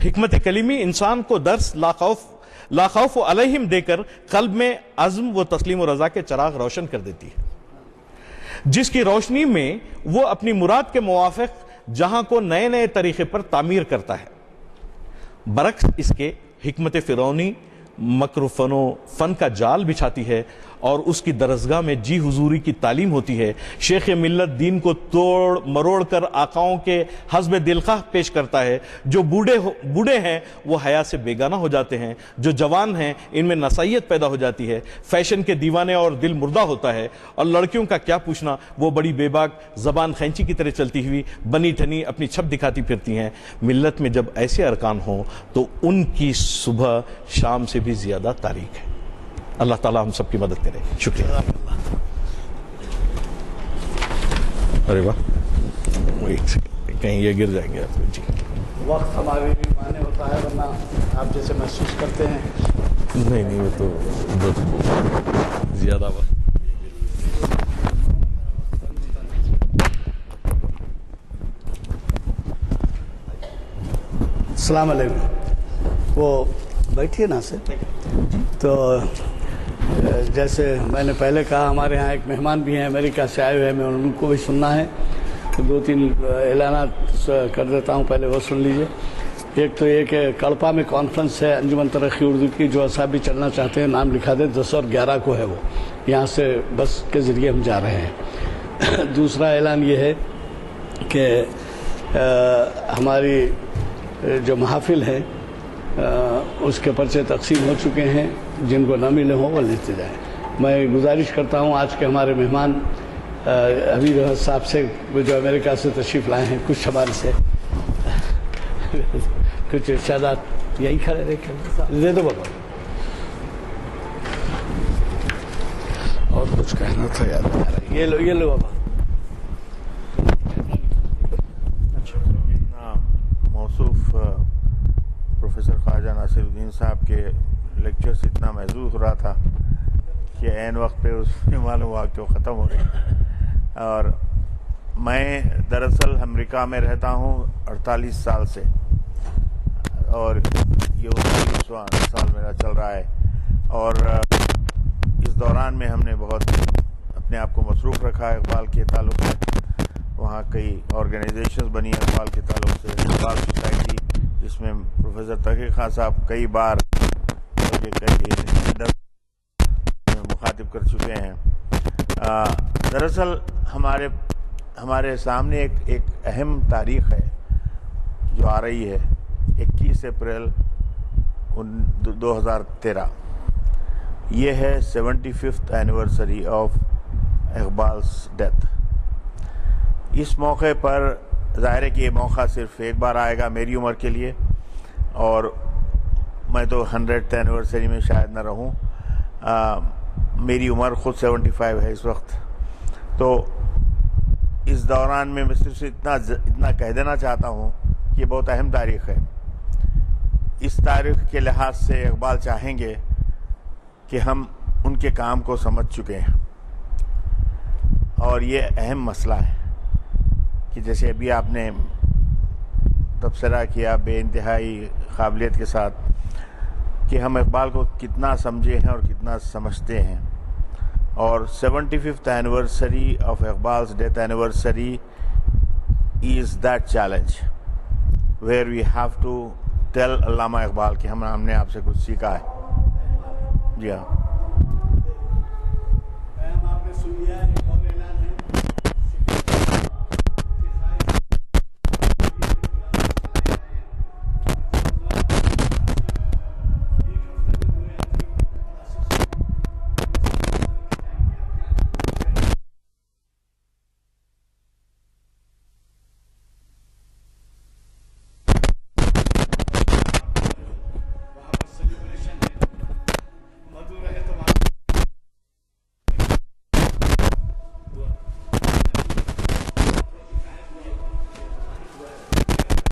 S3: حکمت کلیمی انسان کو درس لا خوف علیہم دے کر قلب میں عزم و تسلیم و رضا کے چراغ روشن کر دیتی ہے، جس کی روشنی میں وہ اپنی مراد کے موافق جہاں کو نئے نئے طریقے پر تعمیر کرتا ہے. برعکس اس کے حکمت فرعونی مکر و فن کا جال بچھاتی ہے اور اس کی درسگاہ میں جی حضوری کی تعلیم ہوتی ہے. شیخ ملت دین کو توڑ مروڑ کر آقاؤں کے حسب دلخواہ پیش کرتا ہے. جو بوڑھے ہیں وہ حیا سے بیگانہ ہو جاتے ہیں، جو جوان ہیں ان میں نسائیت پیدا ہو جاتی ہے. فیشن کے دیوانے اور دل مردہ ہوتا ہے، اور لڑکیوں کا کیا پوچھنا، وہ بڑی بے باک زبان خینچی کی طرح چلتی ہوئی بنی ٹھنی اپنی چھپ دکھاتی پھرتی ہیں. ملت میں جب ایسے ارکان ہوں تو ان کی صبح شام سے بھی زیادہ تاریک ہے. اللہ تعالیٰ ہم سب کی مدد کرے. شکریہ. ارے واہ، ایک سیکنڈ، کہیں یہ گر جائیں گے آپ. جی
S2: وقت ہمارے بھی معنی ہوتا ہے، ورنہ آپ جیسے محسوس کرتے ہیں.
S3: نہیں وہ تو زیادہ وقت.
S2: السلام علیکم. وہ بیٹھیے نا سے. تو جیسے میں نے پہلے کہا ہمارے ہاں ایک مہمان بھی ہیں امریکہ سے آئے ہوئے ہیں، میں ان کو بھی سننا ہے. 2-3 اعلانات کر دیتا ہوں، پہلے وہ سن لیجئے. ایک تو یہ کہ کڑپا میں کانفرنس ہے انجمن ترقی اردو کی، جو ایسا بھی چلنا چاہتے ہیں نام لکھا دیں. 10 اور 11 کو ہے، وہ یہاں سے بس کے ذریعے ہم جا رہے ہیں. دوسرا اعلان یہ ہے کہ ہماری جو محافل ہے اس کے پرچے تقسیم ہو چکے ہیں، جن کو نہ ملے ہوں وہ لیتے جائیں. میں گزارش کرتا ہوں آج کے ہمارے مہمان حبیب احمد صاحب سے، جو امریکہ سے تشریف لائے ہیں، کچھ ہمارے سے کچھ ارشادات یہی کھڑے دے دو بابا. اور کچھ کہنا تھا یاد. یہ لو بابا.
S4: موصوف پروفیسر خواجہ ناصر الدین صاحب کے لیکچر سے اتنا محظوظ ہو رہا تھا کہ عین وقت پہ اس میں معلوم ہوا کہ وہ ختم ہو گئی. اور میں دراصل امریکہ میں رہتا ہوں 48 سال سے، اور 25واں سال میرا چل رہا ہے، اور اس دوران میں ہم نے بہت اپنے آپ کو مصروف رکھا ہے اقبال کے تعلق سے. وہاں کئی آرگنائزیشنز بنی ہیں اقبال کے تعلق سے. اقبال سوسائٹی جس میں پروفیسر تقی خان صاحب کئی بار مخاطب کر چکے ہیں. دراصل ہمارے سامنے ایک اہم تاریخ ہے جو آ رہی ہے 21 اپریل 2013. یہ ہے 75th anniversary of Iqbal's death. اس موقع پر ظاہر ہے کہ یہ موقع صرف ایک بار آئے گا میری عمر کے لیے، اور میں تو 100th اینیورسری میں شاید نہ رہوں. میری عمر خود 75 ہے اس وقت. تو اس دوران میں صرف اتنا کہہ دینا چاہتا ہوں کہ یہ بہت اہم تاریخ ہے. اس تاریخ کے لحاظ سے اقبال چاہیں گے کہ ہم ان کے کام کو سمجھ چکے ہیں، اور یہ اہم مسئلہ ہے کہ جیسے ابھی آپ نے تبصرہ کیا بے انتہائی قابلیت کے ساتھ کہ ہم اقبال کو کتنا سمجھے ہیں اور کتنا سمجھتے ہیں. اور 75th anniversary of Iqbal's death anniversary is that challenge where we have to tell علامہ اقبال کہ ہم نے آپ سے کچھ سیکھا ہے. جی ہاں.
S2: آپ نے سن لیا